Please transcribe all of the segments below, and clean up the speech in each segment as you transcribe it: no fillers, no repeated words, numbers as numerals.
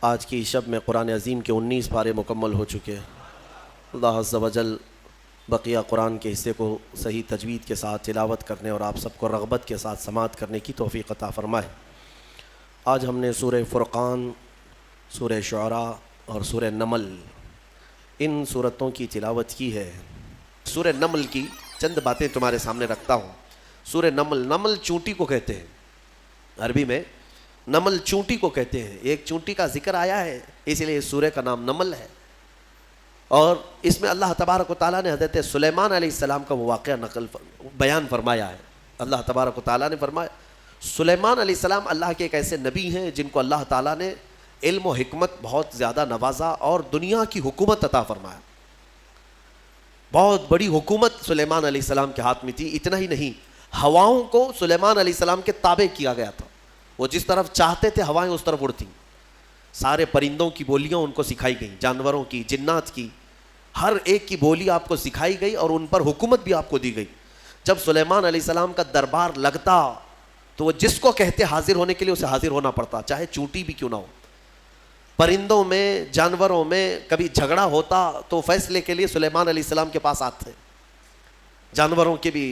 آج کی شب میں قرآن عظیم کے 19 پارے مکمل ہو چکے ہیں۔ اللہ عز و جل بقیہ قرآن کے حصے کو صحیح تجوید کے ساتھ تلاوت کرنے اور آپ سب کو رغبت کے ساتھ سماعت کرنے کی توفیق عطا فرمائے۔ آج ہم نے سورہ فرقان، سورہ شعراء اور سورہ نمل ان صورتوں کی تلاوت کی ہے۔ سورہ نمل کی چند باتیں تمہارے سامنے رکھتا ہوں۔ سورہ نمل، نمل چونٹی کو کہتے ہیں، عربی میں نمل چونٹی کو کہتے ہیں۔ ایک چونٹی کا ذکر آیا ہے، اس لیے اس سورہ کا نام نمل ہے، اور اس میں اللہ تبارک و تعالیٰ نے حضرت سلیمان علیہ السلام کا وہ واقعہ بیان فرمایا ہے۔ اللہ تبارک و تعالیٰ نے فرمایا سلیمان علیہ السلام اللہ کے ایک ایسے نبی ہیں جن کو اللہ تعالیٰ نے علم و حکمت بہت زیادہ نوازا اور دنیا کی حکومت عطا فرمایا۔ بہت بڑی حکومت سلیمان علیہ السلام کے ہاتھ میں تھی۔ اتنا ہی نہیں، ہواؤں کو سلیمان علیہ السلام کے تابع کیا گیا تھا۔ وہ جس طرف چاہتے تھے ہوائیں اس طرف اڑتیں۔ سارے پرندوں کی بولیاں ان کو سکھائی گئیں، جانوروں کی، جنات کی، ہر ایک کی بولی آپ کو سکھائی گئی اور ان پر حکومت بھی آپ کو دی گئی۔ جب سلیمان علیہ السلام کا دربار لگتا تو وہ جس کو کہتے حاضر ہونے کے لیے اسے حاضر ہونا پڑتا، چاہے چونٹی بھی کیوں نہ ہو۔ پرندوں میں، جانوروں میں کبھی جھگڑا ہوتا تو فیصلے کے لیے سلیمان علیہ السلام کے پاس آتے۔ جانوروں کے بھی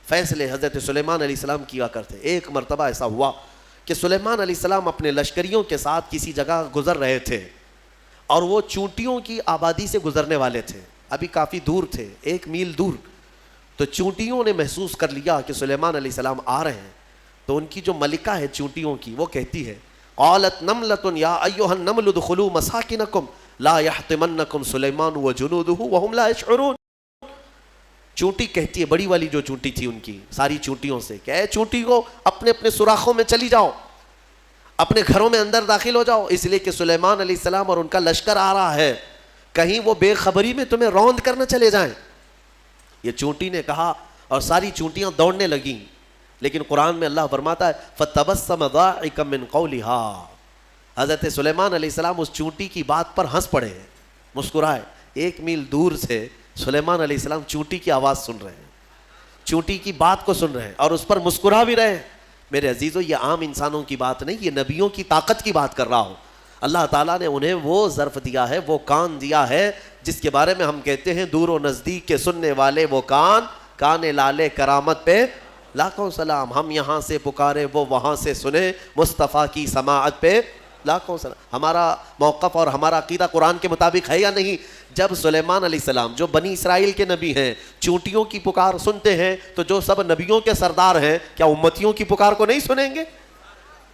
فیصلے حضرت سلیمان علیہ السلام کیا کرتے۔ ایک مرتبہ ایسا ہوا کہ سلیمان علیہ السلام اپنے لشکریوں کے ساتھ کسی جگہ گزر رہے تھے اور وہ چونٹیوں کی آبادی سے گزرنے والے تھے، ابھی کافی دور تھے، 1 میل دور۔ تو چونٹیوں نے محسوس کر لیا کہ سلیمان علیہ السلام آ رہے ہیں، تو ان کی جو ملکہ ہے چونٹیوں کی، وہ کہتی ہے قالت نملۃ یا ایھا النمل ادخلوا مساکنکم لا یحطمنکم سلیمان وجنودہ وہم لا یشعرون۔ چونٹی کہتی ہے، بڑی والی جو چونٹی تھی ان کی ساری چونٹیوں سے، کہ اے چونٹی کو اپنے اپنے سوراخوں میں چلی جاؤ، اپنے گھروں میں اندر داخل ہو جاؤ، اس لیے کہ سلیمان علیہ السلام اور ان کا لشکر آ رہا ہے، کہیں وہ بے خبری میں تمہیں روند کرنا چلے جائیں۔ یہ چونٹی نے کہا اور ساری چونٹیاں دوڑنے لگیں، لیکن قرآن میں اللہ فرماتا ہے فَتَبَسَّمَ ضَاحِكًا مِّن قَوْلِهَا۔ حضرت سلیمان علیہ السلام اس چونٹی کی بات پر ہنس پڑے، مسکرائے۔ 1 میل دور سے سلیمان علیہ السلام چونٹی کی آواز سن رہے ہیں، چونٹی کی بات کو سن رہے ہیں اور اس پر مسکرا بھی رہے ہیں۔ میرے عزیزو، یہ عام انسانوں کی بات نہیں، یہ نبیوں کی طاقت کی بات کر رہا ہوں۔ اللہ تعالیٰ نے انہیں وہ ظرف دیا ہے، وہ کان دیا ہے جس کے بارے میں ہم کہتے ہیں دور و نزدیک کے سننے والے وہ کان لالے کرامت پہ لاکھوں سلام۔ ہم یہاں سے پکارے وہ وہاں سے سنے، مصطفیٰ کی سماعت پہ لاکھوں سلام۔ ہمارا موقف اور ہمارا عقیدہ قرآن کے مطابق ہے یا نہیں؟ جب سلیمان علیہ السلام جو بنی اسرائیل کے نبی ہیں چونٹیوں کی پکار سنتے ہیں، تو جو سب نبیوں کے سردار ہیں کیا امتیوں کی پکار کو نہیں سنیں گے؟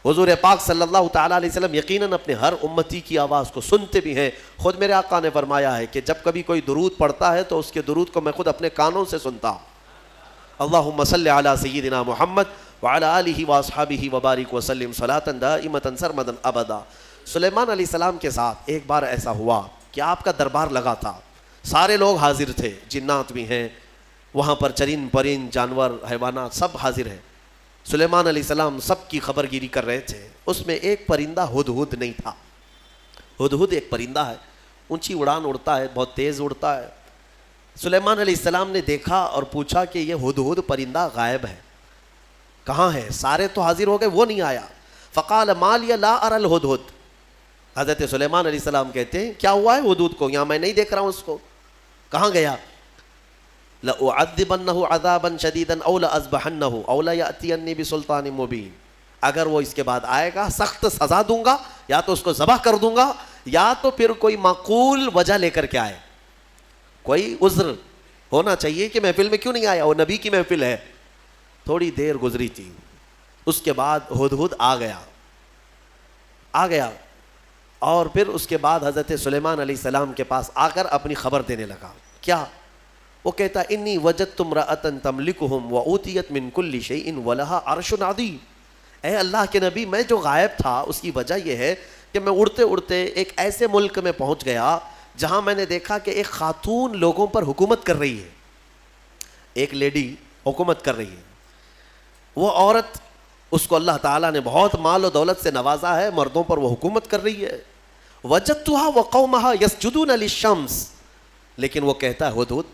حضور پاک صلی اللہ تعالیٰ علیہ وسلم یقیناً اپنے ہر امتی کی آواز کو سنتے بھی ہیں۔ خود میرے آقا نے فرمایا ہے کہ جب کبھی کوئی درود پڑھتا ہے تو اس کے درود کو میں خود اپنے کانوں سے سنتا ہوں۔ اللہم صلی علی سیدنا محمد وعلی آلہ واصحابہ وبارک وسلم صلاۃ دائمۃ سرمدا ابدا۔ سلیمان علیہ السلام کے ساتھ ایک بار ایسا ہوا کہ آپ کا دربار لگا تھا، سارے لوگ حاضر تھے، جنات بھی ہیں وہاں پر، چرند پرند جانور حیوانات سب حاضر ہیں۔ سلیمان علیہ السلام سب کی خبر گیری کر رہے تھے۔ اس میں ایک پرندہ ہدہد نہیں تھا۔ ہدہد ایک پرندہ ہے، اونچی اڑان اڑتا ہے، بہت تیز اڑتا ہے۔ سلیمان علیہ السلام نے دیکھا اور پوچھا کہ یہ ہدہد پرندہ غائب ہے، کہاں ہے؟ سارے تو حاضر ہو گئے، وہ نہیں آیا۔ فقال ما لی لا اری الہدہد۔ حضرت سلیمان علیہ السلام کہتے ہیں کیا ہوا ہے ہدہد کو؟ یہاں میں نہیں دیکھ رہا ہوں اس کو، کہاں گیا؟ لأعذبنہ عذابا شدیدا او لأذبحنہ او لیأتینی بسلطان مبین۔ اگر وہ اس کے بعد آئے گا سخت سزا دوں گا، یا تو اس کو ذبح کر دوں گا، یا تو پھر کوئی معقول وجہ لے کر کے آئے، کوئی عذر ہونا چاہیے کہ محفل میں کیوں نہیں آیا، وہ نبی کی محفل ہے۔ تھوڑی دیر گزری تھی، اس کے بعد ہدہد آ گیا اور پھر اس کے بعد حضرت سلیمان علیہ السلام کے پاس آ کر اپنی خبر دینے لگا۔ کیا؟ وہ کہتا انی وجدت امرأۃ تملکہم وأوتیت من کل شیء ولہا عرش عظیم۔ اے اللہ کے نبی، میں جو غائب تھا اس کی وجہ یہ ہے کہ میں اڑتے اڑتے ایک ایسے ملک میں پہنچ گیا جہاں میں نے دیکھا کہ ایک خاتون لوگوں پر حکومت کر رہی ہے، ایک لیڈی حکومت کر رہی ہے۔ وہ عورت، اس کو اللہ تعالیٰ نے بہت مال و دولت سے نوازا ہے، مردوں پر وہ حکومت کر رہی ہے۔ وجدتها وقومها يسجدون للشمس۔ لیکن وہ کہتا ہے ہدہد،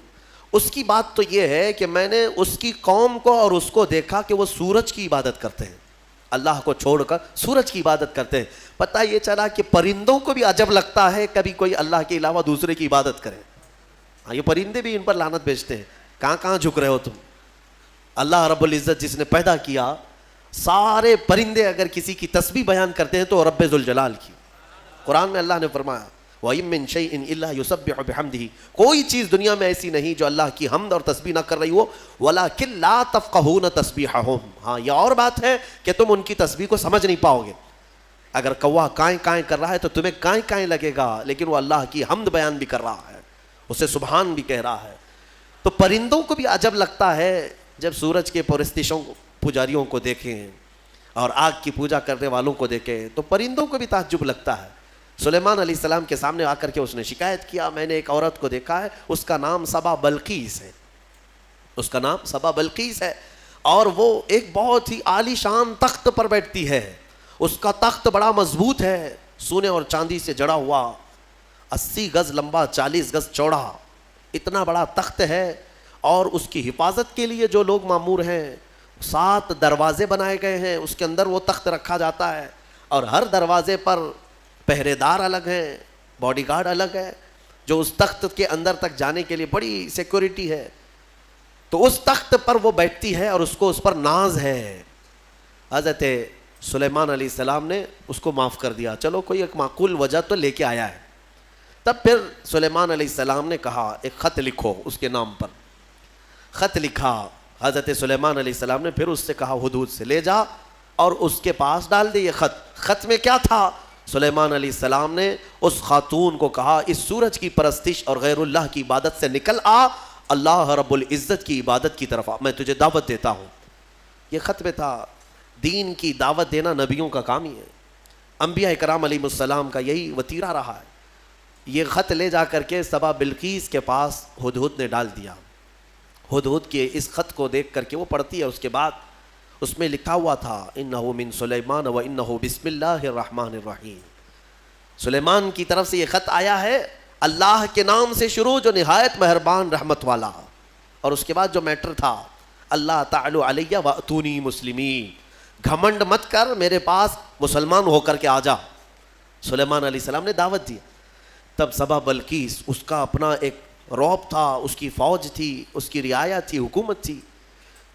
اس کی بات تو یہ ہے کہ میں نے اس کی قوم کو اور اس کو دیکھا کہ وہ سورج کی عبادت کرتے ہیں، اللہ کو چھوڑ کر سورج کی عبادت کرتے ہیں۔ پتہ یہ چلا کہ پرندوں کو بھی عجب لگتا ہے کبھی کوئی اللہ کے علاوہ دوسرے کی عبادت کرے. ہاں یہ پرندے بھی ان پر لعنت بھیجتے ہیں, کہاں کہاں جھک رہے ہو تم. اللہ رب العزت جس نے پیدا کیا, سارے پرندے اگر کسی کی تسبیح بیان کرتے ہیں تو رب ذوالجلال کی. قرآن میں اللہ نے فرمایا وَإِن مِّن شَيْءٍ إِلَّا يُسَبِّحُ بِحَمْدِهِ, کوئی چیز دنیا میں ایسی نہیں جو اللہ کی حمد اور تسبیح نہ کر رہی ہو. وَلَٰكِن لَا تَفْقَهُونَ تَسْبِيحَهُمْ, ہاں یہ اور بات ہے کہ تم ان کی تسبیح کو سمجھ نہیں پاؤ گے. اگر کوا کائیں کائیں کر رہا ہے تو تمہیں کائیں کائیں لگے گا, لیکن وہ اللہ کی حمد بیان بھی کر رہا ہے, اسے سبحان بھی کہہ رہا ہے. تو پرندوں کو بھی عجب لگتا ہے جب سورج کے پرستشوں پجاریوں کو دیکھیں اور آگ کی پوجا کرنے والوں کو دیکھیں, تو پرندوں کو بھی تعجب لگتا ہے. سلیمان علیہ السلام کے سامنے آ کر کے اس نے شکایت کیا, میں نے ایک عورت کو دیکھا ہے, اس کا نام سبا بلقیس ہے, اس کا نام سبا بلقیس ہے, اور وہ ایک بہت ہی عالی شان تخت پر بیٹھتی ہے. اس کا تخت بڑا مضبوط ہے, سونے اور چاندی سے جڑا ہوا, 80 گز لمبا 40 گز چوڑا, اتنا بڑا تخت ہے. اور اس کی حفاظت کے لیے جو لوگ مامور ہیں, 7 دروازے بنائے گئے ہیں, اس کے اندر وہ تخت رکھا جاتا ہے, اور ہر دروازے پر پہرے دار الگ ہیں, باڈی گارڈ الگ ہے, جو اس تخت کے اندر تک جانے کے لیے بڑی سیکورٹی ہے. تو اس تخت پر وہ بیٹھتی ہے اور اس کو اس پر ناز ہے. حضرت سلیمان علیہ السلام نے اس کو معاف کر دیا, چلو کوئی ایک معقول وجہ تو لے کے آیا ہے. تب پھر سلیمان علیہ السلام نے کہا ایک خط لکھو اس کے نام پر. خط لکھا. حضرت سلیمان علیہ السلام نے پھر اس سے کہا حدود سے لے جا اور اس کے پاس ڈال دے یہ خط. خط میں کیا تھا؟ سلیمان علیہ السلام نے اس خاتون کو کہا اس سورج کی پرستش اور غیر اللہ کی عبادت سے نکل آ, اللہ رب العزت کی عبادت کی طرف آ, میں تجھے دعوت دیتا ہوں. یہ خط میں تھا. دین کی دعوت دینا نبیوں کا کام ہی ہے, انبیاء کرام علیہ السلام کا یہی وتیرہ رہا ہے. یہ خط لے جا کر کے سبا بلقیس کے پاس ہدہد نے ڈال دیا. ہدہد کے اس خط کو دیکھ کر کے وہ پڑھتی ہے, اس کے بعد اس میں لکھا ہوا تھا انہو من سلیمان و انہو بسم اللہ الرحمن الرحیم. سلیمان کی طرف سے یہ خط آیا ہے, اللہ کے نام سے شروع جو نہایت مہربان رحمت والا. اور اس کے بعد جو میٹر تھا اللہ تعالی علیہ واتونی مسلمین, گھمنڈ مت کر, میرے پاس مسلمان ہو کر کے آ جا. سلیمان علیہ السلام نے دعوت دی. تب سبا بلقیس, اس کا اپنا ایک رعب تھا, اس کی فوج تھی, اس کی رعایا تھی, حکومت تھی.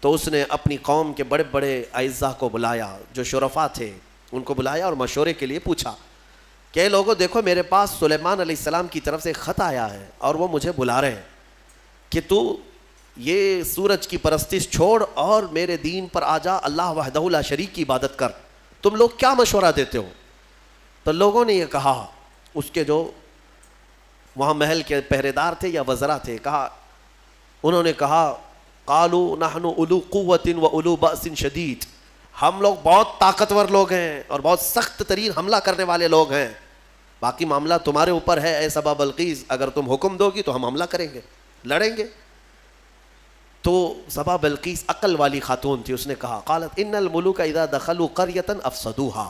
تو اس نے اپنی قوم کے بڑے بڑے اعزاء کو بلایا, جو شرفاء تھے ان کو بلایا اور مشورے کے لیے پوچھا کہ لوگوں دیکھو میرے پاس سلیمان علیہ السلام کی طرف سے خط آیا ہے اور وہ مجھے بلا رہے ہیں کہ تو یہ سورج کی پرستش چھوڑ اور میرے دین پر آ جا, اللہ وحدہ لا شریک کی عبادت کر. تم لوگ کیا مشورہ دیتے ہو؟ تو لوگوں نے یہ کہا, اس کے جو وہاں محل کے پہرے دار تھے یا وزراء تھے, انہوں نے کہا قالوا نحن اولو قوت و اولو بأس شدید, ہم لوگ بہت طاقتور لوگ ہیں اور بہت سخت ترین حملہ کرنے والے لوگ ہیں, باقی معاملہ تمہارے اوپر ہے اے سبا بلقیس, اگر تم حکم دو گی تو ہم حملہ کریں گے, لڑیں گے. تو سبا بلقیس عقل والی خاتون تھی, اس نے کہا قالت ان الملوک اذا دخلوا قریۃ افسدوها,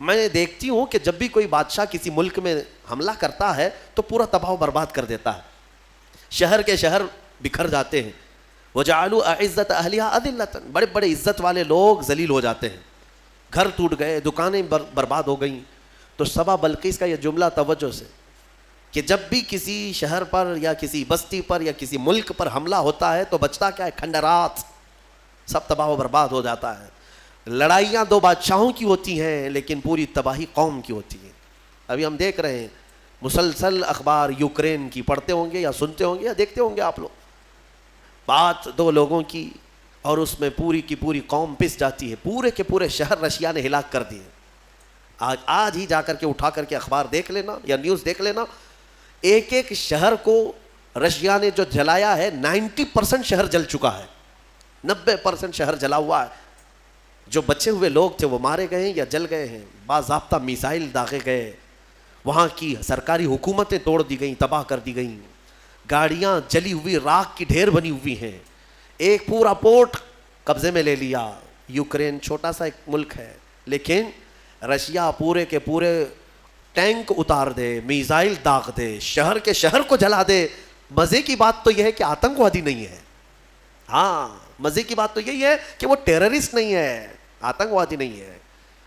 میں دیکھتی ہوں کہ جب بھی کوئی بادشاہ کسی ملک میں حملہ کرتا ہے تو پورا تباہ و برباد کر دیتا ہے, شہر کے شہر بکھر جاتے ہیں. وجعلوا اعزت اہلها اذلۃ, بڑے بڑے عزت والے لوگ ذلیل ہو جاتے ہیں, گھر ٹوٹ گئے, دکانیں برباد ہو گئیں. تو سبا بلقیس کا یہ جملہ توجہ سے کہ جب بھی کسی شہر پر یا کسی بستی پر یا کسی ملک پر حملہ ہوتا ہے تو بچتا کیا ہے؟ کھنڈرات, سب تباہ و برباد ہو جاتا ہے. لڑائیاں 2 بادشاہوں کی ہوتی ہیں لیکن پوری تباہی قوم کی ہوتی ہے. ابھی ہم دیکھ رہے ہیں مسلسل اخبار یوکرین کی پڑھتے ہوں گے یا سنتے ہوں گے یا دیکھتے ہوں گے آپ لوگ, بات 2 لوگوں کی اور اس میں پوری کی پوری قوم پس جاتی ہے, پورے کے پورے شہر رشیا نے ہلاک کر دیے. آج ہی جا کر کے اٹھا کر کے اخبار دیکھ لینا یا نیوز دیکھ لینا, ایک ایک شہر کو رشیا نے جو جلایا ہے 90% شہر جل چکا ہے, 90% شہر جلا ہوا ہے. جو بچے ہوئے لوگ تھے وہ مارے گئے ہیں یا جل گئے ہیں, باضابطہ میزائل داغے گئے, وہاں کی سرکاری حکومتیں توڑ دی گئیں, تباہ کر دی گئیں, گاڑیاں جلی ہوئی راکھ کی ڈھیر بنی ہوئی ہیں, ایک پورا پورٹ قبضے میں لے لیا. یوکرین چھوٹا سا ایک ملک ہے لیکن رشیا پورے کے پورے ٹینک اتار دے, میزائل داغ دے, شہر کے شہر کو جلا دے. مزے کی بات تو یہ ہے کہ آتنکوادی نہیں ہے, ہاں مزے کی بات تو یہی ہے کہ وہ ٹیررسٹ نہیں ہے, آتنکوادی نہیں ہے.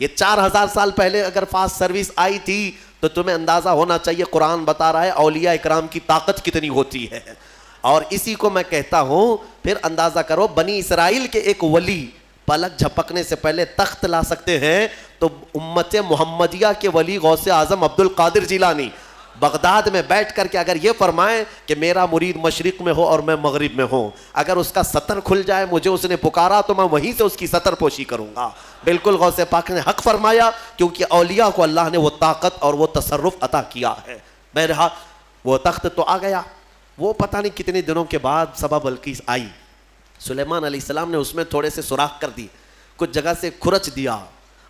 یہ 4000 سال پہلے اگر فاسٹ سروس آئی تھی تو تمہیں اندازہ ہونا چاہیے قرآن بتا رہا ہے اولیاء اکرام کی طاقت کتنی ہوتی ہے. اور اسی کو میں کہتا ہوں پھر اندازہ کرو بنی اسرائیل کے ایک ولی پلک جھپکنے سے پہلے تخت لا سکتے ہیں تو امت محمدیہ کے ولی غوث اعظم عبد القادر جیلانی بغداد میں بیٹھ کر کے اگر یہ فرمائیں کہ میرا مرید مشرق میں ہو اور میں مغرب میں ہوں, اگر اس کا سطر کھل جائے, مجھے اس نے پکارا تو میں وہیں سے اس کی سطر پوشی کروں گا. بالکل غوث پاک نے حق فرمایا, کیونکہ اولیاء کو اللہ نے وہ طاقت اور وہ تصرف عطا کیا ہے. بہرحال وہ تخت تو آ گیا. وہ پتہ نہیں کتنے دنوں کے بعد سبا بلقیس آئی. سلیمان علیہ السلام نے اس میں تھوڑے سے سوراخ کر دی, کچھ جگہ سے کھرچ دیا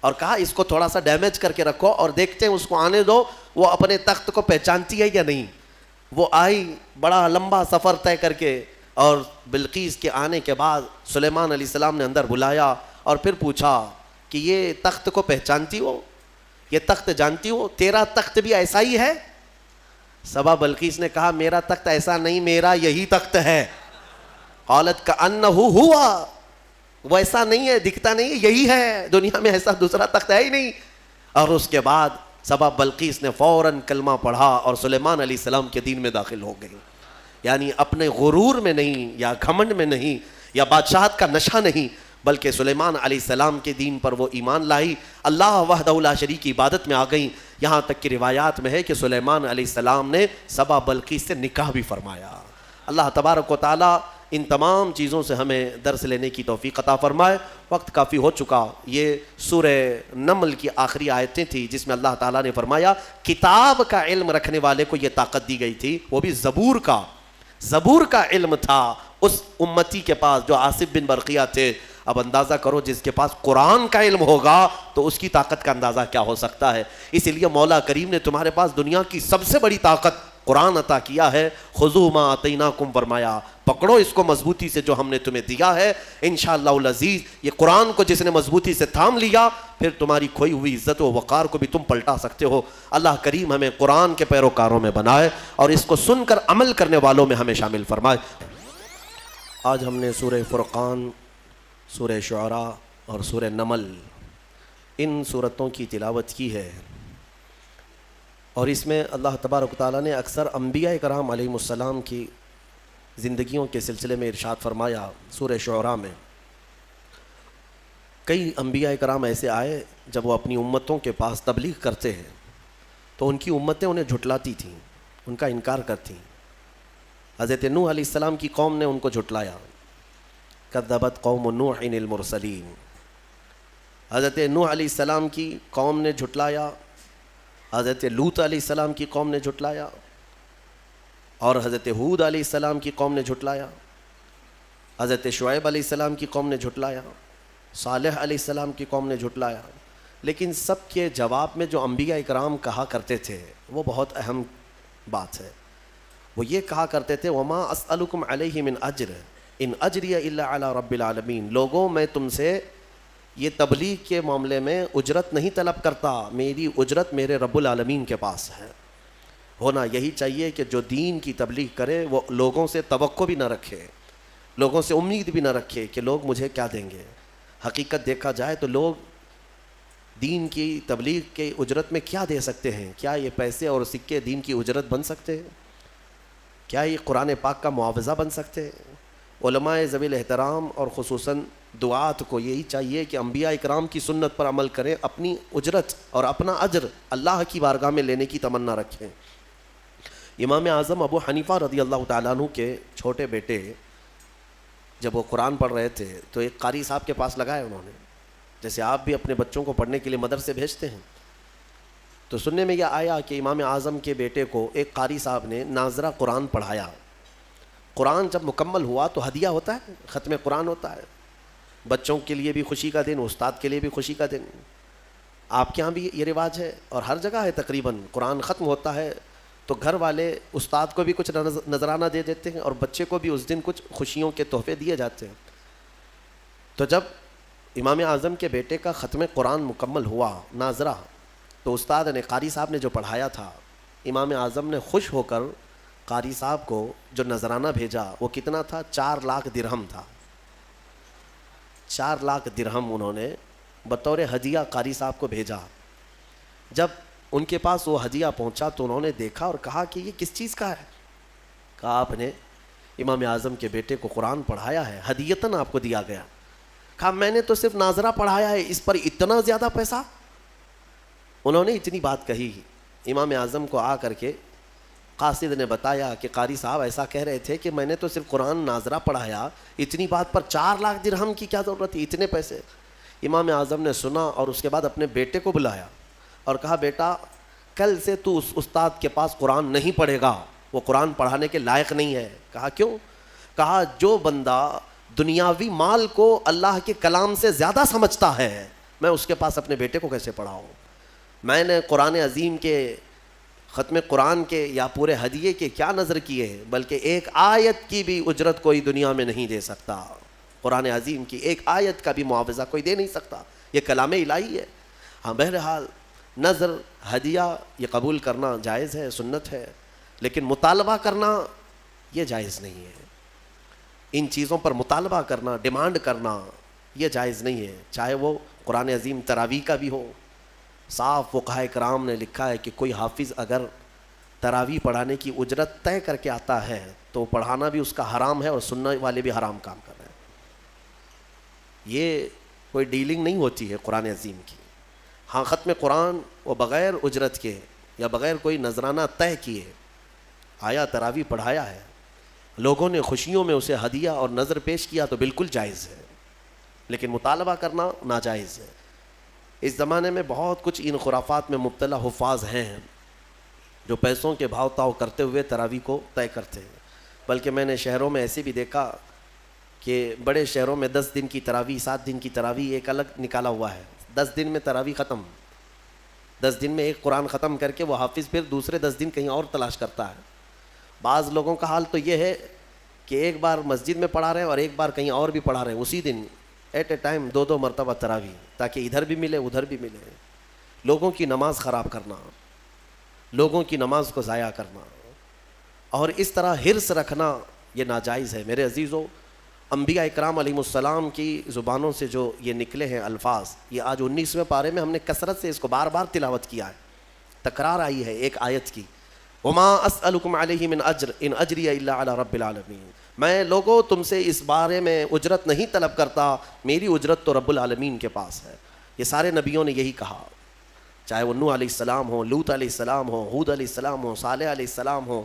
اور کہا اس کو تھوڑا سا ڈیمیج کر کے رکھو اور دیکھتے ہیں اس کو آنے دو وہ اپنے تخت کو پہچانتی ہے یا نہیں. وہ آئی بڑا لمبا سفر طے کر کے, اور بلقیس کے آنے کے بعد سلیمان علیہ السلام نے اندر بلایا اور پھر پوچھا کہ یہ تخت کو پہچانتی ہو, یہ تخت جانتی ہو, تیرا تخت بھی ایسا ہی ہے؟ سبا بلقیس نے کہا میرا تخت ایسا نہیں, میرا یہی تخت ہے. قالت کأنہ ہوا, وہ ایسا نہیں ہے, دکھتا نہیں ہے, یہی ہے, دنیا میں ایسا دوسرا تخت ہے ہی نہیں. اور اس کے بعد سبا بلقیس نے فوراً کلمہ پڑھا اور سلیمان علیہ السلام کے دین میں داخل ہو گئی. یعنی اپنے غرور میں نہیں یا گھمنڈ میں نہیں یا بادشاہت کا نشہ نہیں, بلکہ سلیمان علیہ السلام کے دین پر وہ ایمان لائی, اللہ وحدہ لا شریک کی عبادت میں آ گئیں. یہاں تک کہ روایات میں ہے کہ سلیمان علیہ السلام نے سبا بلقیس سے نکاح بھی فرمایا. اللہ تبارک و تعالی ان تمام چیزوں سے ہمیں درس لینے کی توفیق عطا فرمائے. وقت کافی ہو چکا. یہ سورہ نمل کی آخری آیتیں تھیں جس میں اللہ تعالیٰ نے فرمایا کتاب کا علم رکھنے والے کو یہ طاقت دی گئی تھی, وہ بھی زبور کا علم تھا اس امتی کے پاس جو آصف بن برقیہ تھے. اب اندازہ کرو جس کے پاس قرآن کا علم ہوگا تو اس کی طاقت کا اندازہ کیا ہو سکتا ہے. اس لیے مولا کریم نے تمہارے پاس دنیا کی سب سے بڑی طاقت قرآن عطا کیا ہے. خذوا ما آتیناکم, فرمایا پکڑو اس کو مضبوطی سے جو ہم نے تمہیں دیا ہے. انشاءاللہ العزیز یہ قرآن کو جس نے مضبوطی سے تھام لیا پھر تمہاری کھوئی ہوئی عزت و وقار کو بھی تم پلٹا سکتے ہو. اللہ کریم ہمیں قرآن کے پیروکاروں میں بنائے اور اس کو سن کر عمل کرنے والوں میں ہمیں شامل فرمائے. آج ہم نے سورہ فرقان, سورہ شعراء اور سورہ نمل ان سورتوں کی تلاوت کی ہے, اور اس میں اللہ تبارک و تعالیٰ نے اکثر انبیاء کرام علیہ السلام کی زندگیوں کے سلسلے میں ارشاد فرمایا. سورہ شعراء میں کئی انبیاء کرام ایسے آئے جب وہ اپنی امتوں کے پاس تبلیغ کرتے ہیں تو ان کی امتیں انہیں جھٹلاتی تھیں, ان کا انکار کرتیں. حضرت نوح علیہ السلام کی قوم نے ان کو جھٹلایا, کذبت قوم نوح المرسلین. حضرت نوح علیہ السلام کی قوم نے جھٹلایا, حضرت لوط علیہ السلام کی قوم نے جھٹلایا, اور حضرت ہود علیہ السلام کی قوم نے جھٹلایا, حضرت شعیب علیہ السلام کی قوم نے جھٹلایا, صالح علیہ السلام کی قوم نے جھٹلایا. لیکن سب کے جواب میں جو انبیاء اکرام کہا کرتے تھے وہ بہت اہم بات ہے. وہ یہ کہا کرتے تھے وما اسألکم علیہ من اجر ان اجری الا علی رب العالمین. لوگوں میں تم سے یہ تبلیغ کے معاملے میں اجرت نہیں طلب کرتا, میری اجرت میرے رب العالمین کے پاس ہے. ہونا یہی چاہیے کہ جو دین کی تبلیغ کرے وہ لوگوں سے توقع بھی نہ رکھے, لوگوں سے امید بھی نہ رکھے کہ لوگ مجھے کیا دیں گے. حقیقت دیکھا جائے تو لوگ دین کی تبلیغ کے اجرت میں کیا دے سکتے ہیں؟ کیا یہ پیسے اور سکے دین کی اجرت بن سکتے ہیں؟ کیا یہ قرآن پاک کا معاوضہ بن سکتے ہیں؟ علماء ذوی الاحترام اور خصوصاً دعات کو یہی چاہیے کہ انبیاء اکرام کی سنت پر عمل کریں, اپنی اجرت اور اپنا اجر اللہ کی بارگاہ میں لینے کی تمنا رکھیں. امام اعظم ابو حنیفہ رضی اللہ تعالیٰ عنہ کے چھوٹے بیٹے جب وہ قرآن پڑھ رہے تھے تو ایک قاری صاحب کے پاس لگایا انہوں نے, جیسے آپ بھی اپنے بچوں کو پڑھنے کے لیے مدرسے بھیجتے ہیں. تو سننے میں یہ آیا کہ امام اعظم کے بیٹے کو ایک قاری صاحب نے ناظرہ قرآن پڑھایا. قرآن جب مکمل ہوا تو ہدیہ ہوتا ہے, ختم قرآن ہوتا ہے, بچوں کے لیے بھی خوشی کا دن, استاد کے لیے بھی خوشی کا دن. آپ کے ہاں بھی یہ رواج ہے اور ہر جگہ ہے تقریباً. قرآن ختم ہوتا ہے تو گھر والے استاد کو بھی کچھ نذرانہ دے دیتے ہیں اور بچے کو بھی اس دن کچھ خوشیوں کے تحفے دیے جاتے ہیں. تو جب امام اعظم کے بیٹے کا ختم قرآن مکمل ہوا ناظرہ, تو استاد نے قاری صاحب نے جو پڑھایا تھا, امام اعظم نے خوش ہو کر قاری صاحب کو جو نذرانہ بھیجا وہ کتنا تھا؟ 4 لاکھ درہم تھا. 4 لاکھ درہم انہوں نے بطور ہدیہ قاری صاحب کو بھیجا. جب ان کے پاس وہ ہدیہ پہنچا تو انہوں نے دیکھا اور کہا کہ یہ کس چیز کا ہے؟ کہا آپ نے امام اعظم کے بیٹے کو قرآن پڑھایا ہے, ہدیتاً آپ کو دیا گیا. کہا میں نے تو صرف ناظرہ پڑھایا ہے, اس پر اتنا زیادہ پیسہ؟ انہوں نے اتنی بات کہی. امام اعظم کو آ کر کے قاصد نے بتایا کہ قاری صاحب ایسا کہہ رہے تھے کہ میں نے تو صرف قرآن ناظرہ پڑھایا, اتنی بات پر 4 لاکھ درہم کی کیا ضرورت تھی, اتنے پیسے؟ امام اعظم نے سنا اور اس کے بعد اپنے بیٹے کو بلایا اور کہا بیٹا کل سے تو اس استاد کے پاس قرآن نہیں پڑھے گا, وہ قرآن پڑھانے کے لائق نہیں ہے. کہا کیوں؟ کہا جو بندہ دنیاوی مال کو اللہ کے کلام سے زیادہ سمجھتا ہے, میں اس کے پاس اپنے بیٹے کو کیسے پڑھاؤں؟ میں نے قرآن عظیم کے ختم قرآن کے یا پورے ہدیے کے کیا نظر کیے, بلکہ ایک آیت کی بھی اجرت کوئی دنیا میں نہیں دے سکتا. قرآن عظیم کی ایک آیت کا بھی معاوضہ کوئی دے نہیں سکتا, یہ کلام الہی ہے. ہاں بہرحال نظر ہدیہ یہ قبول کرنا جائز ہے, سنت ہے, لیکن مطالبہ کرنا یہ جائز نہیں ہے. ان چیزوں پر مطالبہ کرنا, ڈیمانڈ کرنا یہ جائز نہیں ہے, چاہے وہ قرآن عظیم تراویح کا بھی ہو. صاف فقہاء کرام نے لکھا ہے کہ کوئی حافظ اگر تراویح پڑھانے کی اجرت طے کر کے آتا ہے تو پڑھانا بھی اس کا حرام ہے اور سننے والے بھی حرام کام کر رہے ہیں. یہ کوئی ڈیلنگ نہیں ہوتی ہے قرآن عظیم کی. ہاں ختم قرآن وہ بغیر اجرت کے یا بغیر کوئی نذرانہ طے کیے آیا تراویح پڑھایا ہے, لوگوں نے خوشیوں میں اسے ہدیہ اور نذر پیش کیا تو بالکل جائز ہے, لیکن مطالبہ کرنا ناجائز ہے. اس زمانے میں بہت کچھ ان خرافات میں مبتلا حفاظ ہیں جو پیسوں کے بھاؤ تاؤ کرتے ہوئے تراویح کو طے کرتے ہیں. بلکہ میں نے شہروں میں ایسے بھی دیکھا کہ بڑے شہروں میں 10 دن کی تراویح, 7 دن کی تراویح ایک الگ نکالا ہوا ہے. 10 دن میں تراویح ختم, 10 دن میں ایک قرآن ختم کر کے وہ حافظ پھر دوسرے 10 دن کہیں اور تلاش کرتا ہے. بعض لوگوں کا حال تو یہ ہے کہ ایک بار مسجد میں پڑھا رہے ہیں اور ایک بار کہیں اور بھی پڑھا رہے ہیں اسی دن ایٹ اے ٹائم 2 مرتبہ تراویح, تاکہ ادھر بھی ملے ادھر بھی ملے. لوگوں کی نماز خراب کرنا, لوگوں کی نماز کو ضائع کرنا اور اس طرح حرص رکھنا یہ ناجائز ہے. میرے عزیزو, انبیاء اکرام علیہم السلام کی زبانوں سے جو یہ نکلے ہیں الفاظ, یہ آج 19ویں پارے میں ہم نے کثرت سے اس کو بار بار تلاوت کیا ہے. تکرار آئی ہے ایک آیت کی, وما اسألکم علیہ من اجر ان اجری الا علی رب العالمین. میں لوگوں تم سے اس بارے میں اجرت نہیں طلب کرتا, میری اجرت تو رب العالمین کے پاس ہے. یہ سارے نبیوں نے یہی کہا, چاہے وہ نوح علیہ السلام ہو, لوط علیہ السلام ہو, ہود علیہ السلام ہو, صالح علیہ السلام ہو,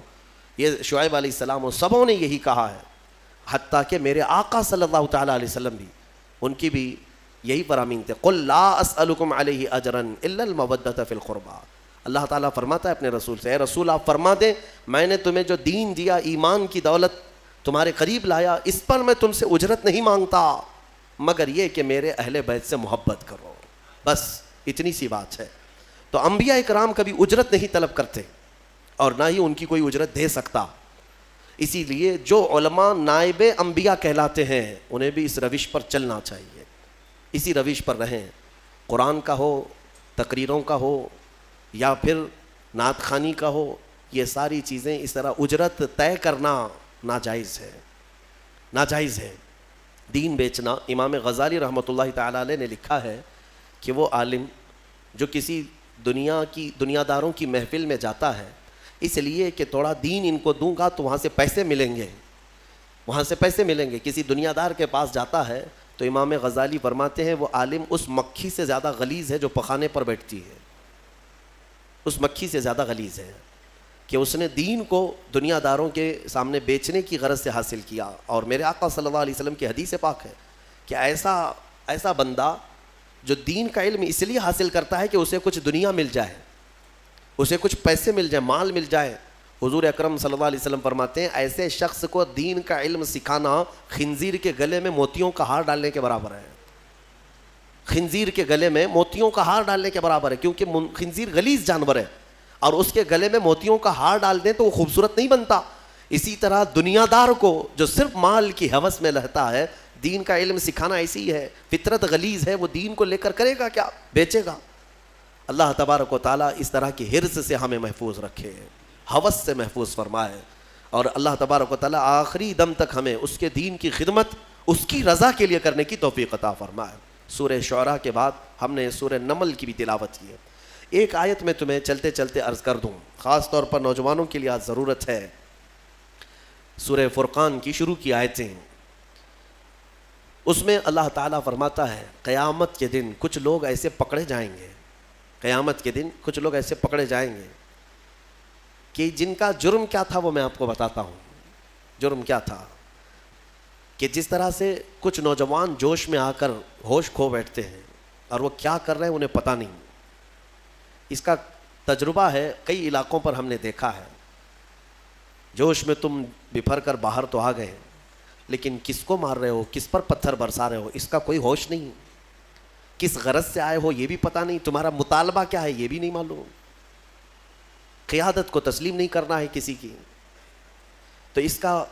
یہ شعیب علیہ السلام ہو, سبوں نے یہی کہا ہے. حتیٰ کہ میرے آقا صلی اللہ تعالیٰ علیہ وسلم بھی, ان کی بھی یہی فرامین تھے, قل لا اسألکم علیہ اجرا الا المودۃ فی القربى. اللہ تعالیٰ فرماتا ہے اپنے رسول سے, اے رسول آپ فرما دیں میں نے تمہیں جو دین دیا, ایمان کی دولت تمہارے قریب لایا, اس پر میں تم سے اجرت نہیں مانگتا مگر یہ کہ میرے اہل بیت سے محبت کرو, بس اتنی سی بات ہے. تو انبیاء اکرام کبھی اجرت نہیں طلب کرتے اور نہ ہی ان کی کوئی اجرت دے سکتا. اسی لیے جو علماء نائب انبیاء کہلاتے ہیں انہیں بھی اس روش پر چلنا چاہیے, اسی روش پر رہیں. قرآن کا ہو, تقریروں کا ہو یا پھر نعت خوانی کا ہو, یہ ساری چیزیں اس طرح اجرت طے کرنا ناجائز ہے, ناجائز ہے. دین بیچنا, امام غزالی رحمۃ اللہ تعالیٰ علیہ نے لکھا ہے کہ وہ عالم جو کسی دنیا داروں کی محفل میں جاتا ہے اس لیے کہ تھوڑا دین ان کو دوں گا تو وہاں سے پیسے ملیں گے, وہاں سے پیسے ملیں گے, کسی دنیا دار کے پاس جاتا ہے تو امام غزالی فرماتے ہیں وہ عالم اس مکھی سے زیادہ غلیظ ہے جو پخانے پر بیٹھتی ہے, اس مکھی سے زیادہ غلیظ ہے کہ اس نے دین کو دنیا داروں کے سامنے بیچنے کی غرض سے حاصل کیا. اور میرے آقا صلی اللہ علیہ وسلم کی حدیث پاک ہے کہ ایسا بندہ جو دین کا علم اس لیے حاصل کرتا ہے کہ اسے کچھ دنیا مل جائے, اسے کچھ پیسے مل جائے, مال مل جائے. حضور اکرم صلی اللہ علیہ وسلم فرماتے ہیں ایسے شخص کو دین کا علم سکھانا خنزیر کے گلے میں موتیوں کا ہار ڈالنے کے برابر ہے. خنزیر کے گلے میں موتیوں کا ہار ڈالنے کے برابر ہے, کیونکہ خنزیر غلیظ جانور ہے اور اس کے گلے میں موتیوں کا ہار ڈال دیں تو وہ خوبصورت نہیں بنتا. اسی طرح دنیا دار کو جو صرف مال کی ہوس میں رہتا ہے, دین کا علم سکھانا ایسی ہے, فطرت غلیظ ہے, وہ دین کو لے کر کرے گا کیا, بیچے گا. اللہ تبارک و تعالیٰ اس طرح کی حرص سے ہمیں محفوظ رکھے, ہوس سے محفوظ فرمائے, اور اللہ تبارک و تعالیٰ آخری دم تک ہمیں اس کے دین کی خدمت اس کی رضا کے لیے کرنے کی توفیق عطا فرمائے. سورہ شعراء کے بعد ہم نے سورہ نمل کی بھی تلاوت کی ہے. ایک آیت میں تمہیں چلتے چلتے عرض کر دوں, خاص طور پر نوجوانوں کے لیے آج ضرورت ہے. سورہ فرقان کی شروع کی آیتیں, اس میں اللہ تعالیٰ فرماتا ہے قیامت کے دن کچھ لوگ ایسے پکڑے جائیں گے, قیامت کے دن کچھ لوگ ایسے پکڑے جائیں گے کہ جن کا جرم کیا تھا وہ میں آپ کو بتاتا ہوں. جرم کیا تھا کہ جس طرح سے کچھ نوجوان جوش میں آ کر ہوش کھو بیٹھتے ہیں اور وہ کیا کر رہے ہیں انہیں پتہ نہیں. اس کا تجربہ ہے, کئی علاقوں پر ہم نے دیکھا ہے. جوش میں تم بپھر کر باہر تو آ گئے, لیکن کس کو مار رہے ہو, کس پر پتھر برسا رہے ہو, اس کا کوئی ہوش نہیں. کس غرض سے آئے ہو یہ بھی پتہ نہیں, تمہارا مطالبہ کیا ہے یہ بھی نہیں معلوم. قیادت کو تسلیم نہیں کرنا ہے کسی کی. تو اس کا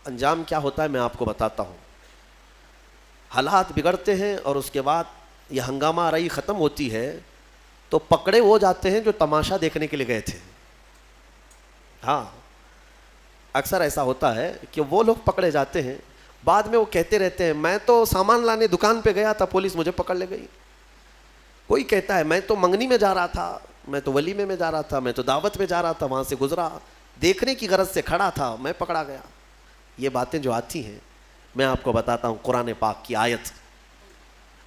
انجام کیا ہوتا ہے میں آپ کو بتاتا ہوں. حالات بگڑتے ہیں اور اس کے بعد یہ ہنگامہ آرائی ختم ہوتی ہے تو پکڑے وہ جاتے ہیں جو تماشا دیکھنے کے لیے گئے تھے. ہاں, اکثر ایسا ہوتا ہے کہ وہ لوگ پکڑے جاتے ہیں, بعد میں وہ کہتے رہتے ہیں میں تو سامان لانے دکان پہ گیا تھا, پولیس مجھے پکڑ لے گئی. کوئی کہتا ہے میں تو منگنی میں جا رہا تھا, میں تو ولیمے میں جا رہا تھا, میں تو دعوت میں جا رہا تھا, وہاں سے گزرا, دیکھنے کی غرض سے کھڑا تھا, میں پکڑا گیا. یہ باتیں جو آتی ہیں میں آپ کو بتاتا ہوں قرآن پاک کی آیت.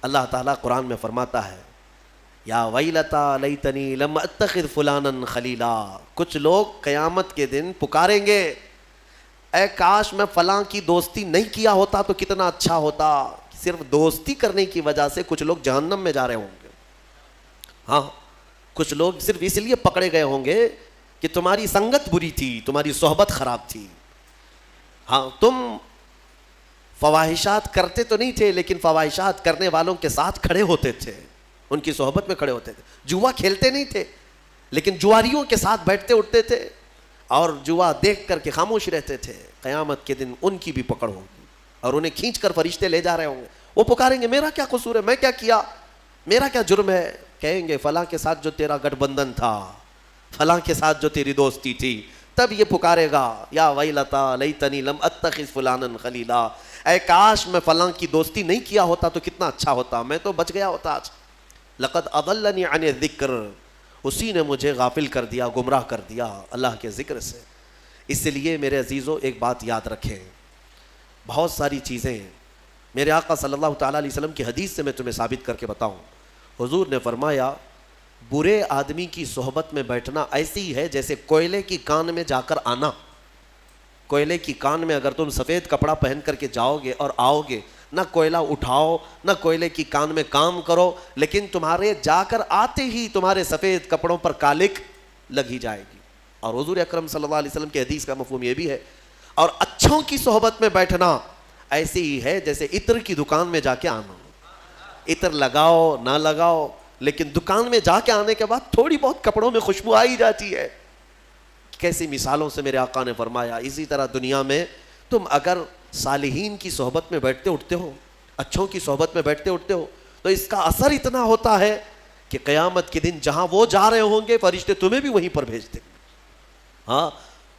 اللہ تعالیٰ قرآن میں فرماتا ہے یا ویلتا لیتنی لم اتخذ فلانا خلیلا. کچھ لوگ قیامت کے دن پکاریں گے اے کاش میں فلاں کی دوستی نہیں کیا ہوتا تو کتنا اچھا ہوتا. صرف دوستی کرنے کی وجہ سے کچھ لوگ جہنم میں جا رہے ہوں گے. ہاں, کچھ لوگ صرف اس لیے پکڑے گئے ہوں گے کہ تمہاری سنگت بری تھی, تمہاری صحبت خراب تھی. ہاں, تم فواہشات کرتے تو نہیں تھے لیکن فواہشات کرنے والوں کے ساتھ کھڑے ہوتے تھے, ان کی صحبت میں کھڑے ہوتے تھے. جوا کھیلتے نہیں تھے لیکن جواریوں کے ساتھ بیٹھتے اٹھتے تھے اور جوا دیکھ کر کے خاموش رہتے تھے. قیامت کے دن ان کی بھی پکڑ ہوگی اور انہیں کھینچ کر فرشتے لے جا رہے ہوں گے. وہ پکاریں گے میرا کیا قصور ہے, میں کیا کیا, میرا کیا جرم ہے. کہیں گے فلاں کے ساتھ جو تیرا گٹھ بندھن تھا, فلاں کے ساتھ جو تیری دوستی تھی. تب یہ پکارے گا یا ویلتا لیتنی لم اتخذ فلانا خلیلا, اے کاش میں فلاں کی دوستی نہیں کیا ہوتا تو کتنا اچھا ہوتا, میں تو بچ گیا ہوتا آج. لقد اضلنی عن الذکر, اسی نے مجھے غافل کر دیا, گمراہ کر دیا اللہ کے ذکر سے. اس لیے میرے عزیزو ایک بات یاد رکھیں, بہت ساری چیزیں میرے آقا صلی اللہ تعالیٰ علیہ وسلم کی حدیث سے میں تمہیں ثابت کر کے بتاؤں. حضور نے فرمایا برے آدمی کی صحبت میں بیٹھنا ایسی ہے جیسے کوئلے کی کان میں جا کر آنا. کوئلے کی کان میں اگر تم سفید کپڑا پہن کر کے جاؤ گے اور آؤ گے, نہ کوئلہ اٹھاؤ نہ کوئلے کی کان میں کام کرو, لیکن تمہارے جا کر آتے ہی تمہارے سفید کپڑوں پر کالک لگ ہی جائے گی. اور حضور اکرم صلی اللہ علیہ وسلم کی حدیث کا مفہوم یہ بھی ہے. اور اچھوں کی صحبت میں بیٹھنا ایسی ہی ہے جیسے عطر کی دکان میں جا کے آنا. عطر لگاؤ نہ لگاؤ لیکن دکان میں جا کے آنے کے بعد تھوڑی بہت کپڑوں میں خوشبو آ ہی جاتی ہے. کیسی مثالوں سے میرے آقا نے فرمایا. اسی طرح دنیا میں تم اگر صالحین کی صحبت میں بیٹھتے اٹھتے ہو, اچھوں کی صحبت میں بیٹھتے اٹھتے ہو, تو اس کا اثر اتنا ہوتا ہے کہ قیامت کے دن جہاں وہ جا رہے ہوں گے فرشتے تمہیں بھی وہیں پر بھیج دیں. ہاں,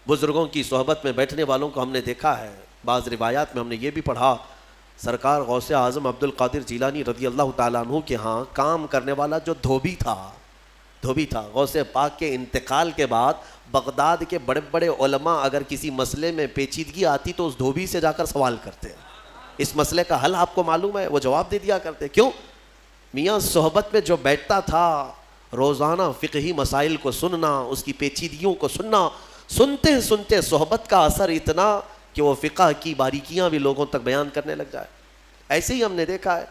بزرگوں کی صحبت میں بیٹھنے والوں کو ہم نے دیکھا ہے. بعض روایات میں ہم نے یہ بھی پڑھا سرکار غوث اعظم عبد القادر جیلانی رضی اللہ تعالیٰ عنہ کے ہاں کام کرنے والا جو دھوبی تھا, غوث پاک کے انتقال کے بعد بغداد کے بڑے بڑے علماء اگر کسی مسئلے میں پیچیدگی آتی تو اس دھوبی سے جا کر سوال کرتے ہیں, اس مسئلے کا حل آپ کو معلوم ہے, وہ جواب دے دیا کرتے. کیوں؟ میاں صحبت میں جو بیٹھتا تھا روزانہ فقہی مسائل کو سننا, اس کی پیچیدگیوں کو سننا, سنتے سنتے صحبت کا اثر اتنا کہ وہ فقہ کی باریکیاں بھی لوگوں تک بیان کرنے لگ جائے. ایسے ہی ہم نے دیکھا ہے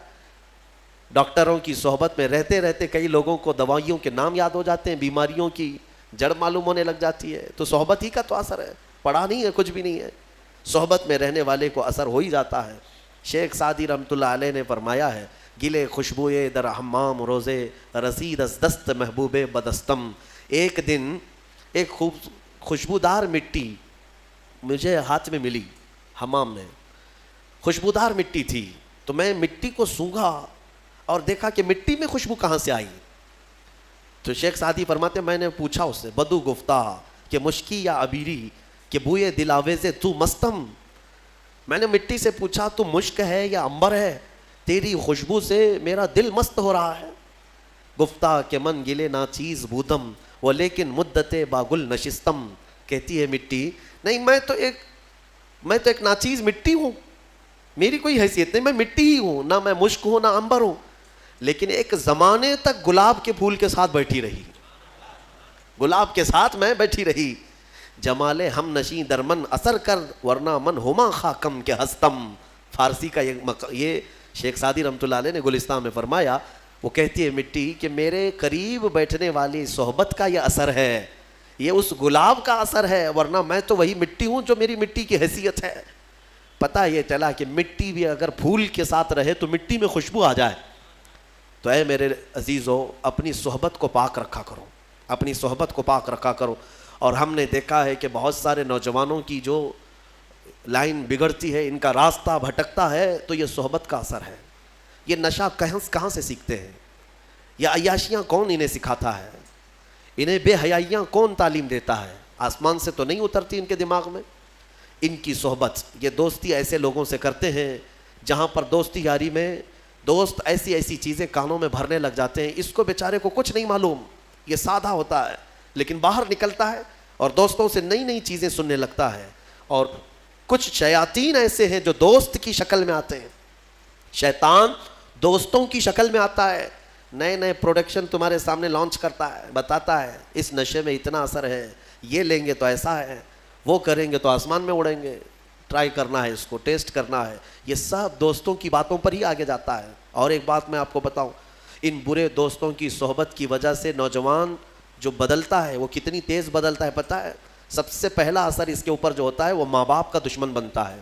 ڈاکٹروں کی صحبت میں رہتے رہتے کئی لوگوں کو دوائیوں کے نام یاد ہو جاتے ہیں, بیماریوں کی جڑ معلوم ہونے لگ جاتی ہے. تو صحبت ہی کا تو اثر ہے, پڑھا نہیں ہے, کچھ بھی نہیں ہے. صحبت میں رہنے والے کو اثر ہو ہی جاتا ہے. شیخ سعدی رحمۃ اللہ علیہ نے فرمایا ہے گلے خوشبوئے در حمام روزے رسید از دست محبوب بدستم. ایک دن ایک خوشبودار مٹی مجھے ہاتھ میں ملی حمام میں, خوشبودار مٹی تھی, تو میں مٹی کو سونگھا اور دیکھا کہ مٹی میں خوشبو کہاں سے آئی. تو شیخ سعدی فرماتے میں نے پوچھا اس سے بدو گفتہ کہ مشکی یا عبیری کہ بوئے دل آویزے تو مستم. میں نے مٹی سے پوچھا تو مشک ہے یا عنبر ہے؟ تیری خوشبو سے میرا دل مست ہو رہا ہے. گفتہ کہ من گلے ناچیز بودم وہ لیکن مدت باگل نشستم. کہتی ہے مٹی نہیں میں تو ایک ناچیز مٹی ہوں, میری کوئی حیثیت نہیں, میں مٹی ہی ہوں, نہ میں مشک ہوں نہ عنبر ہوں, لیکن ایک زمانے تک گلاب کے پھول کے ساتھ بیٹھی رہی, گلاب کے ساتھ میں بیٹھی رہی. جمال ہم نشیں درمن اثر کر ورنہ من ہما خاکم کے ہستم. فارسی کا یہ شیخ سعدی رحمۃ اللہ علیہ نے گلستان میں فرمایا. وہ کہتی ہے مٹی کہ میرے قریب بیٹھنے والی صحبت کا یہ اثر ہے, یہ اس گلاب کا اثر ہے, ورنہ میں تو وہی مٹی ہوں جو میری مٹی کی حیثیت ہے. پتہ یہ چلا کہ مٹی بھی اگر پھول کے ساتھ رہے تو مٹی میں خوشبو آ جائے. تو اے میرے عزیزو, اپنی صحبت کو پاک رکھا کرو, اپنی صحبت کو پاک رکھا کرو. اور ہم نے دیکھا ہے کہ بہت سارے نوجوانوں کی جو لائن بگڑتی ہے, ان کا راستہ بھٹکتا ہے, تو یہ صحبت کا اثر ہے. یہ نشہ کہاں سے سیکھتے ہیں, یہ عیاشیاں کون انہیں سکھاتا ہے, انہیں بے حیائیاں کون تعلیم دیتا ہے؟ آسمان سے تو نہیں اترتی ان کے دماغ میں. ان کی صحبت, یہ دوستی ایسے لوگوں سے کرتے ہیں جہاں پر دوستی یاری میں دوست ایسی چیزیں کانوں میں بھرنے لگ جاتے ہیں, اس کو بیچارے کو کچھ نہیں معلوم, یہ سادہ ہوتا ہے, لیکن باہر نکلتا ہے اور دوستوں سے نئی چیزیں سننے لگتا ہے. اور کچھ شیاطین ایسے ہیں جو دوست کی شکل میں آتے ہیں, شیطان دوستوں کی شکل میں آتا ہے, نئے پروڈکشن تمہارے سامنے لانچ کرتا ہے, بتاتا ہے اس نشے میں اتنا اثر ہے, یہ لیں گے تو ایسا ہے, وہ کریں گے تو آسمان میں اڑیں گے, ٹرائی کرنا ہے, اس کو ٹیسٹ کرنا ہے. یہ سب دوستوں کی باتوں پر ہی آگے جاتا ہے. اور ایک بات میں آپ کو بتاؤں, ان برے دوستوں کی صحبت کی وجہ سے نوجوان جو بدلتا ہے وہ کتنی تیز بدلتا ہے پتہ ہے؟ سب سے پہلا اثر اس کے اوپر جو ہوتا ہے وہ ماں باپ کا دشمن بنتا ہے,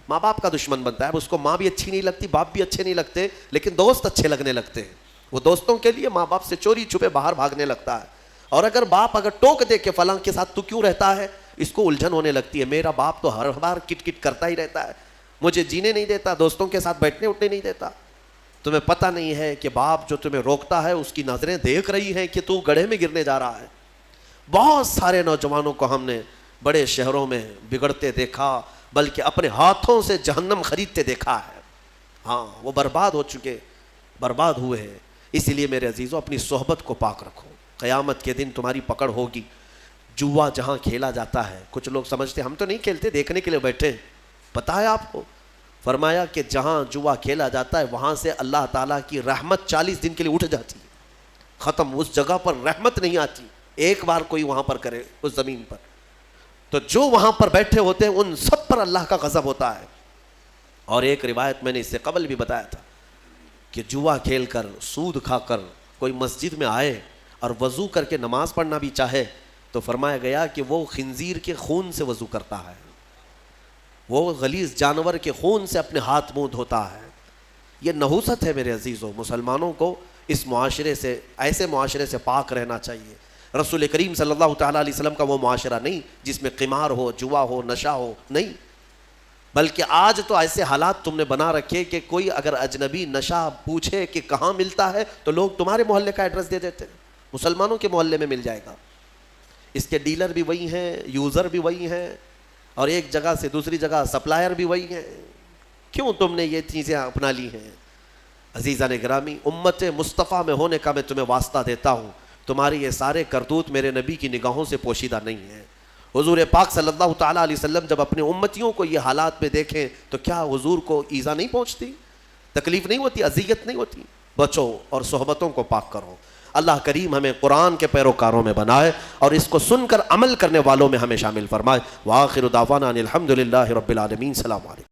ماں باپ کا دشمن بنتا ہے. اس کو ماں بھی اچھی نہیں لگتی, باپ بھی اچھے نہیں لگتے, لیکن دوست اچھے لگنے لگتے ہیں. وہ دوستوں کے لیے ماں باپ سے چوری چھپے باہر بھاگنے لگتا ہے. اور اگر باپ ٹوک دے کہ فلاں کے ساتھ تو کیوں رہتا ہے, اس کو الجھن ہونے لگتی ہے, میرا باپ تو ہر بار کٹ کٹ کرتا ہی رہتا ہے, مجھے جینے نہیں دیتا, دوستوں کے ساتھ بیٹھنے اٹھنے نہیں دیتا. تمہیں پتہ نہیں ہے کہ باپ جو تمہیں روکتا ہے اس کی نظریں دیکھ رہی ہیں کہ تو گڑھے میں گرنے جا رہا ہے. بہت سارے نوجوانوں کو ہم نے بڑے شہروں میں بگڑتے دیکھا, بلکہ اپنے ہاتھوں سے جہنم خریدتے دیکھا ہے. ہاں, وہ برباد ہو چکے, برباد ہوئے ہیں. اسی لیے میرے عزیزوں, اپنی صحبت کو پاک رکھو, قیامت کے دن تمہاری پکڑ ہوگی. جوا جہاں کھیلا جاتا ہے, کچھ لوگ سمجھتے ہم تو نہیں کھیلتے, دیکھنے کے لیے بیٹھے, پتہ ہے آپ کو؟ فرمایا کہ جہاں جوا کھیلا جاتا ہے وہاں سے اللہ تعالیٰ کی رحمت 40 دن کے لیے اٹھ جاتی ہے, ختم. اس جگہ پر رحمت نہیں آتی. ایک بار کوئی وہاں پر کرے اس زمین پر, تو جو وہاں پر بیٹھے ہوتے ہیں ان سب پر اللہ کا غضب ہوتا ہے. اور ایک روایت میں نے اس سے قبل بھی بتایا تھا کہ جوا کھیل کر, سود کھا کر کوئی مسجد میں آئے اور وضو کر کے نماز پڑھنا بھی چاہے تو فرمایا گیا کہ وہ خنزیر کے خون سے وضو کرتا ہے, وہ غلیظ جانور کے خون سے اپنے ہاتھ منہ دھوتا ہے. یہ نحوست ہے میرے عزیزوں. مسلمانوں کو اس معاشرے سے, ایسے معاشرے سے پاک رہنا چاہیے. رسول کریم صلی اللہ تعالیٰ علیہ وسلم کا وہ معاشرہ نہیں جس میں قمار ہو, جوا ہو, نشہ ہو, نہیں. بلکہ آج تو ایسے حالات تم نے بنا رکھے کہ کوئی اگر اجنبی نشہ پوچھے کہ کہاں ملتا ہے تو لوگ تمہارے محلے کا ایڈریس دے دیتے ہیں, مسلمانوں کے محلے میں مل جائے گا. اس کے ڈیلر بھی وہی ہیں, یوزر بھی وہی ہیں, اور ایک جگہ سے دوسری جگہ سپلائر بھی وہی ہیں. کیوں تم نے یہ چیزیں اپنا لی ہیں؟ عزیزان گرامی, امت مصطفیٰ میں ہونے کا میں تمہیں واسطہ دیتا ہوں, تمہاری یہ سارے کرتوت میرے نبی کی نگاہوں سے پوشیدہ نہیں ہیں. حضور پاک صلی اللہ تعالیٰ علیہ وسلم جب اپنے امتیوں کو یہ حالات میں دیکھیں تو کیا حضور کو ایذا نہیں پہنچتی, تکلیف نہیں ہوتی, اذیت نہیں ہوتی؟ بچو اور صحبتوں کو پاک کرو. اللہ کریم ہمیں قرآن کے پیروکاروں میں بنائے اور اس کو سن کر عمل کرنے والوں میں ہمیں شامل فرمائے. وآخر دعوانا ان الحمد للہ رب العالمین. السلام علیکم.